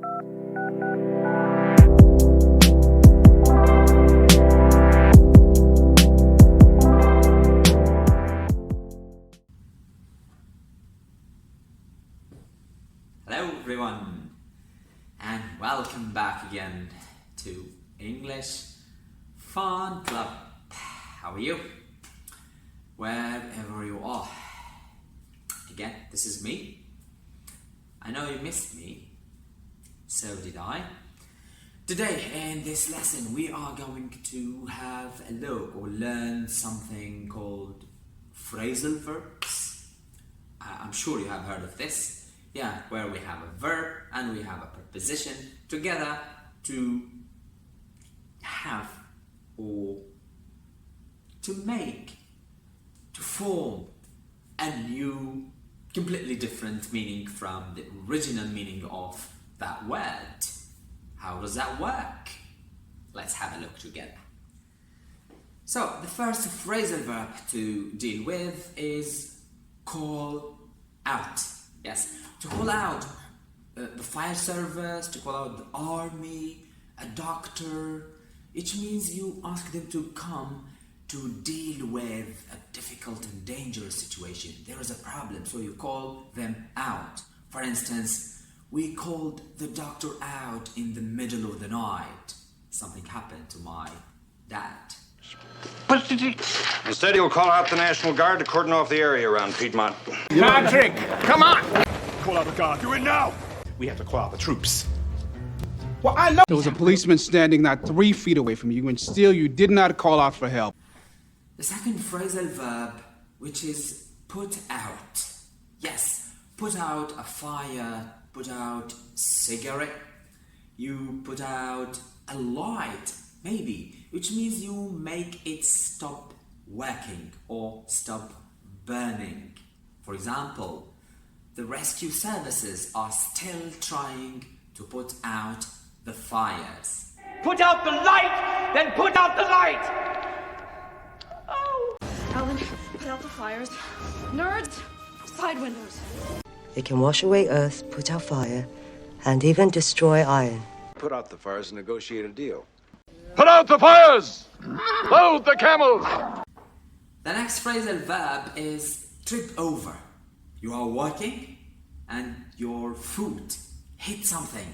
Hello everyone, and welcome back again to English Fun Club. How are you? Wherever you are. Again, this is me. I know you missed me, so did I. Today in this lesson we are going to have a look or learn something called phrasal verbs. I'm sure you have heard of this. Yeah, where we have a verb and we have a preposition together to have or to make, to form a new, completely different meaning from the original meaning of that word. How does that work? Let's have a look together. So, the first phrasal verb to deal with is call out. Yes, to call out the fire service, to call out the army, a doctor. It means you ask them to come to deal with a difficult and dangerous situation. There is a problem, so you call them out. For instance, we called the doctor out in the middle of the night. Something happened to my dad. But instead, he'll call out the National Guard to cordon off the area around Piedmont. Patrick, come on! Call out the guard. Do it now! We have to call out the troops. Well, I know. There was a policeman standing not 3 feet away from you, and still you did not call out for help. The second phrasal verb, which is put out. Yes, put out a fire, put out cigarette. You put out a light, maybe, which means you make it stop working or stop burning. For example, the rescue services are still trying to put out the fires. Put out the light, then put out the light! Oh! Alan, put out the fires. Nerds, side windows. It can wash away earth, put out fire, and even destroy iron. Put out the fires and negotiate a deal. Put out the fires! Load the camels! The next phrasal verb is trip over. You are walking and your foot hit something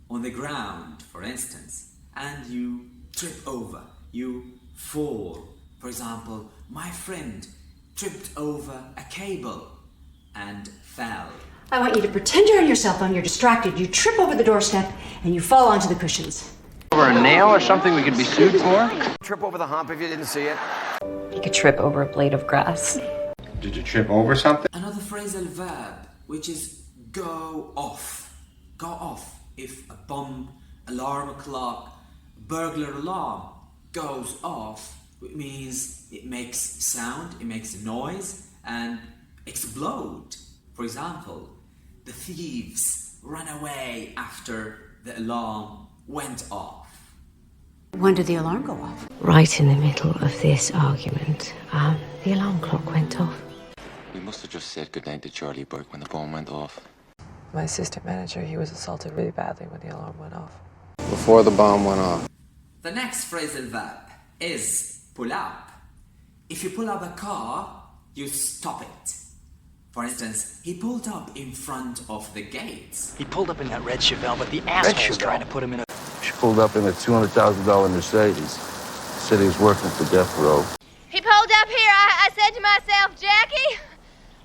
on the ground, for instance, and you trip over, you fall. For example, my friend tripped over a cable and fell. I want you to pretend you're on your cell phone, you're distracted, you trip over the doorstep, and you fall onto the cushions. Over a nail or something we could be sued for? Trip over the hump if you didn't see it. You could trip over a blade of grass. Did you trip over something? Another phrasal verb, which is go off. Go off. If a bomb, alarm clock, burglar alarm goes off, it means it makes sound, it makes noise, and explode. For example, the thieves ran away after the alarm went off. When did the alarm go off? Right in the middle of this argument, the alarm clock went off. We must have just said goodnight to Charlie Burke when the bomb went off. My assistant manager, he was assaulted really badly when the alarm went off. Before the bomb went off. The next phrasal verb is pull up. If you pull up a car, you stop it. For instance, he pulled up in front of the gates. He pulled up in that red Chevelle, but the asshole's trying to put him in a... She pulled up in a $200,000 Mercedes. Said he was working for death row. He pulled up here. I said to myself, Jackie,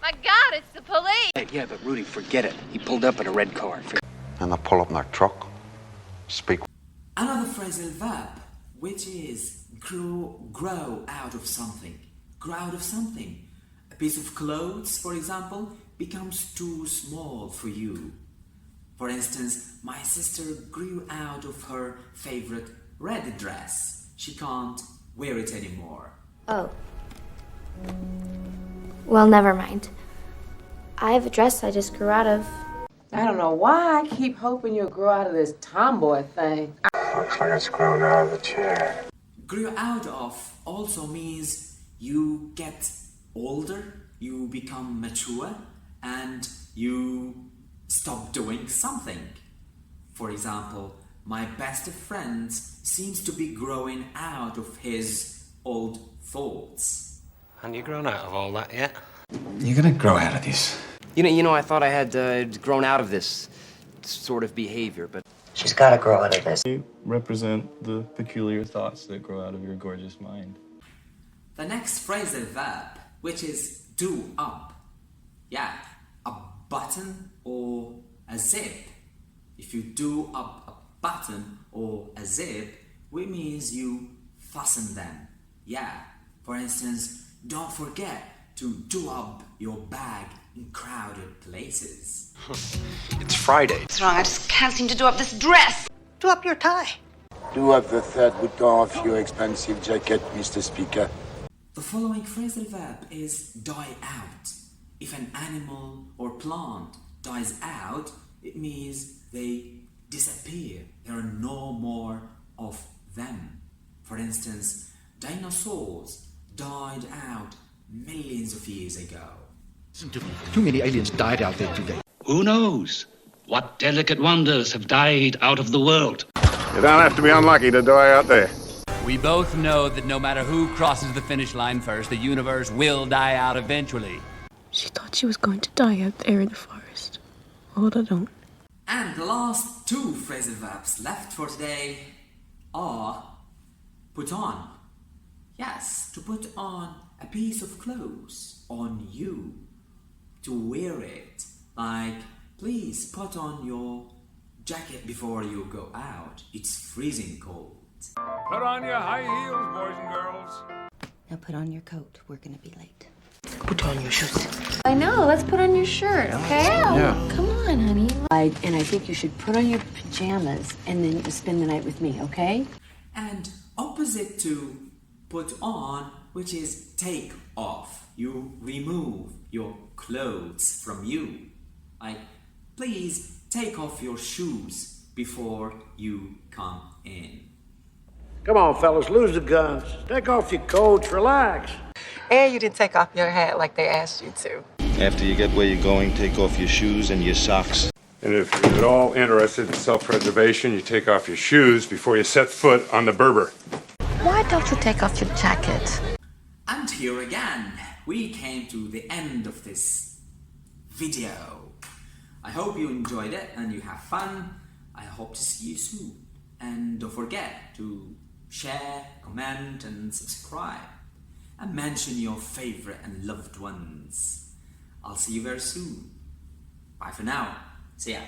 my God, it's the police. Hey, yeah, but Rudy, forget it. He pulled up in a red car. And I pull up in that truck. Speak. Another phrasal verb, which is grow out of something. Grow out of something. A piece of clothes, for example, becomes too small for you. For instance, my sister grew out of her favorite red dress. She can't wear it anymore. Oh. Well, never mind. I have a dress I just grew out of. I don't know why I keep hoping you'll grow out of this tomboy thing. Looks like it's grown out of the chair. Grew out of also means you get older, you become mature, and you stop doing something. For example, my best of friends seems to be growing out of his old thoughts. And you grown out of all that yet? You're gonna grow out of this. You know, I thought I had grown out of this sort of behavior, but... She's gotta grow out of this. You represent the peculiar thoughts that grow out of your gorgeous mind. The next phrasal verb, which is do up. Yeah, a button or a zip. If you do up a button or a zip, it means you fasten them. Yeah, for instance, don't forget to do up your bag in crowded places. It's Friday. What's wrong? I just can't seem to do up this dress. Do up your tie. Do up the third button of your expensive jacket, Mr. Speaker. The following phrasal verb is die out. If an animal or plant dies out, it means they disappear. There are no more of them. For instance, dinosaurs died out millions of years ago. Too many aliens died out there today. Who knows what delicate wonders have died out of the world? You don't have to be unlucky to die out there. We both know that no matter who crosses the finish line first, the universe will die out eventually. She thought she was going to die out there in the forest. All alone. And the last two phrasal verbs left for today are put on. Yes, to put on a piece of clothes on you. To wear it. Like, please put on your jacket before you go out. It's freezing cold. Put on your high heels, boys and girls. Now put on your coat. We're gonna be late. Put on your shoes. I know. Let's put on your shirt, okay? Yeah. Come on, honey. And I think you should put on your pajamas and then you spend the night with me, okay? And opposite to put on, which is take off. You remove your clothes from you. Like, please take off your shoes before you come in. Come on, fellas, lose the guns. Take off your coats, relax. And you didn't take off your hat like they asked you to. After you get where you're going, take off your shoes and your socks. And if you're at all interested in self-preservation, you take off your shoes before you set foot on the Berber. Why don't you take off your jacket? And here again, we came to the end of this video. I hope you enjoyed it and you have fun. I hope to see you soon. And don't forget to share, comment, and subscribe. And mention your favorite and loved ones. I'll see you very soon. Bye for now. See ya.